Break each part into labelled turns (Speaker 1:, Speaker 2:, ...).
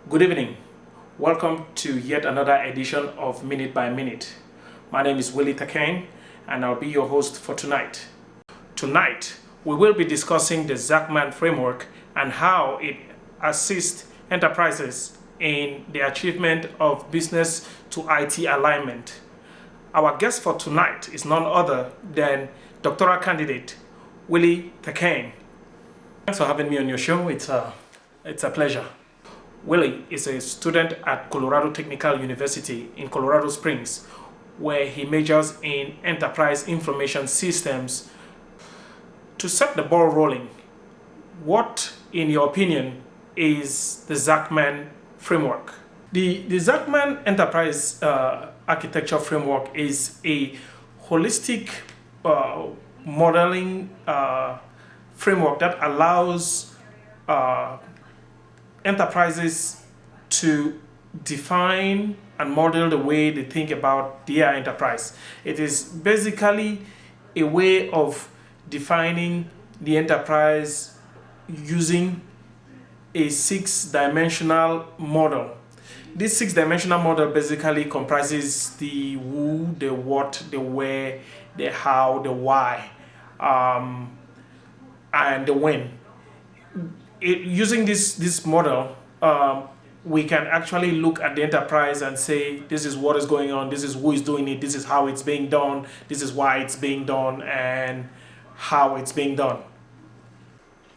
Speaker 1: Good evening. Welcome to yet another edition of Minute by Minute. My name is Willy Takang and I'll be your host for tonight. Tonight, we will be discussing the Zachman framework and how it assists enterprises in the achievement of business to IT alignment. Our guest for tonight is none other than doctoral candidate Willy Takang. Thanks for having me on your show. It's a pleasure. Willy is a student at Colorado Technical University in Colorado Springs, where he majors in enterprise information systems. To set the ball rolling, what, in your opinion, is the Zachman framework? The Zachman enterprise architecture framework is a holistic modeling framework that allows enterprises to define and model the way they think about their enterprise. It is basically a way of defining the enterprise using a six-dimensional model. This six-dimensional model basically comprises the who, the what, the where, the how, the why, and the when. Using this model, we can actually look at the enterprise and say, this is what is going on, this is who is doing it, this is how it's being done, this is why it's being done, and how it's being done.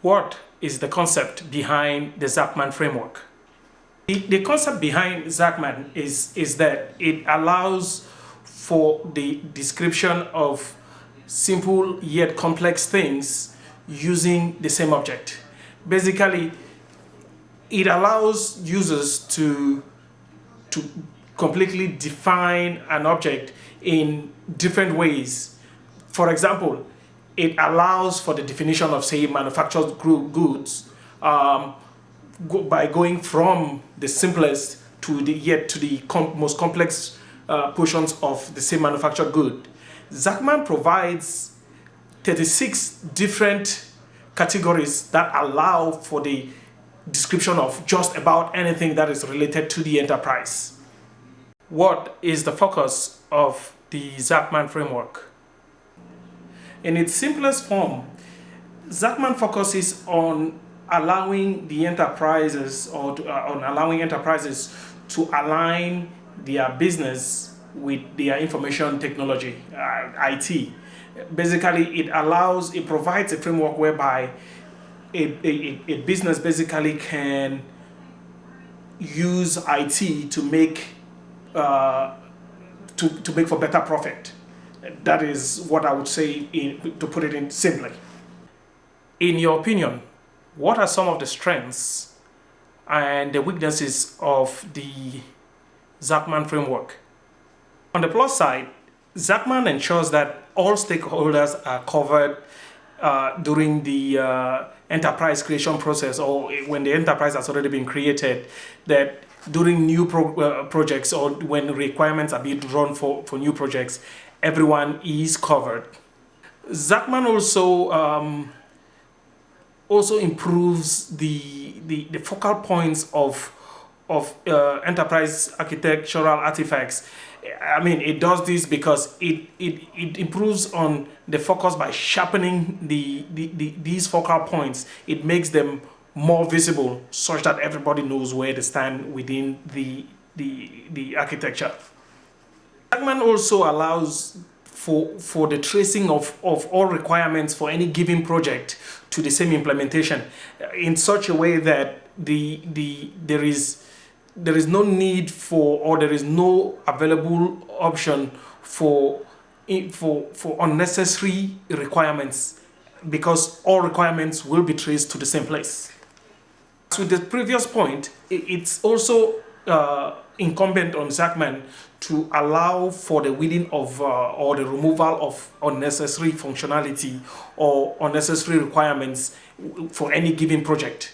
Speaker 1: What is the concept behind the Zachman framework? The concept behind Zachman is that it allows for the description of simple yet complex things using the same object. Basically, it allows users to completely define an object in different ways. For example, it allows for the definition of, say, manufactured goods by going from the simplest to the most complex portions of the same manufactured good. Zachman provides 36 different categories that allow for the description of just about anything that is related to the enterprise. What is the focus of the Zachman framework? In its simplest form, Zachman focuses on allowing the enterprises to align their business with their information technology, IT. Basically, it provides a framework whereby a business basically can use IT to make for better profit. That is what I would say, to put it in simply. In your opinion, what are some of the strengths and the weaknesses of the Zachman framework? On the plus side, Zachman ensures that all stakeholders are covered during the enterprise creation process, or when the enterprise has already been created, that during new projects or when requirements are being drawn for new projects, everyone is covered. Zachman also improves the focal points of enterprise architectural artifacts. I mean, it does this because it improves on the focus by sharpening these focal points. It makes them more visible such that everybody knows where they stand within the architecture. Zachman also allows for the tracing of all requirements for any given project to the same implementation in such a way that there is no need for, or there is no available option for unnecessary requirements, because all requirements will be traced to the same place. With the previous point, it's also incumbent on Zachman to allow for the weeding of or the removal of unnecessary functionality or unnecessary requirements for any given project.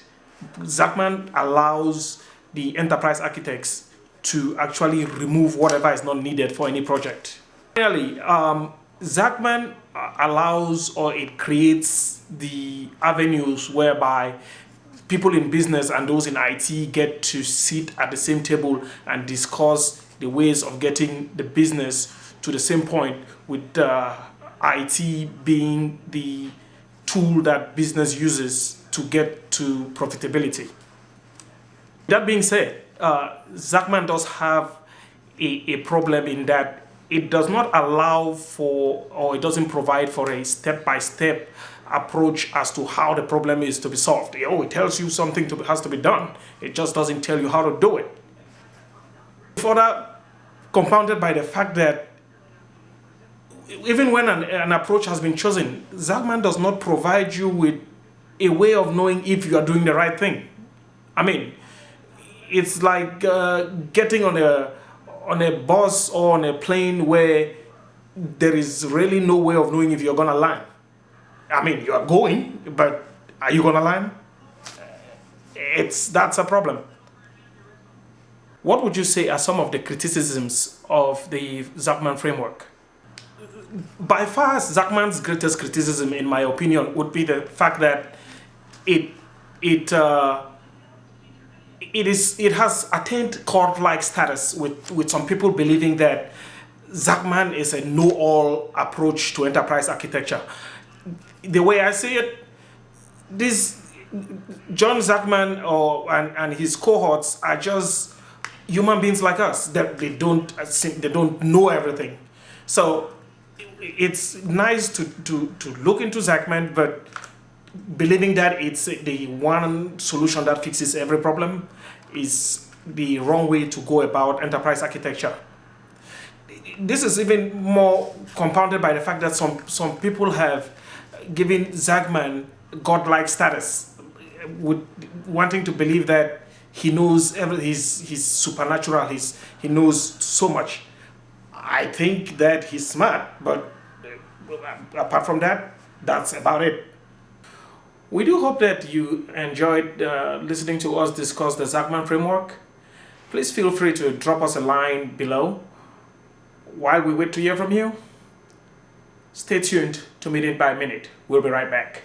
Speaker 1: Zachman allows the enterprise architects to actually remove whatever is not needed for any project. Finally, Zachman allows, or it creates the avenues whereby people in business and those in IT get to sit at the same table and discuss the ways of getting the business to the same point, with IT being the tool that business uses to get to profitability. That being said, Zachman does have a problem in that it does not allow for, or it doesn't provide for, a step-by-step approach as to how the problem is to be solved. It tells you something has to be done. It just doesn't tell you how to do it. Further compounded by the fact that even when an approach has been chosen, Zachman does not provide you with a way of knowing if you are doing the right thing. I mean, it's like getting on a bus or on a plane where there is really no way of knowing if you're going to land. I mean, you are going, but are you going to land? That's a problem. What would you say are some of the criticisms of the Zachman framework? By far, Zachman's greatest criticism, in my opinion, would be the fact that it has attained cult-like status, with some people believing that Zachman is a know-all approach to enterprise architecture. The way I see it, this John Zachman and his cohorts are just human beings like us, that they don't know everything. So it's nice to look into Zachman, but believing that it's the one solution that fixes every problem is the wrong way to go about enterprise architecture. This is even more compounded by the fact that some people have given Zachman godlike status, with wanting to believe that he knows he's supernatural, he knows so much. I think that he's smart, but apart from that, that's about it. We do hope that you enjoyed listening to us discuss the Zachman framework. Please feel free to drop us a line below. While we wait to hear from you, stay tuned to Minute by Minute. We'll be right back.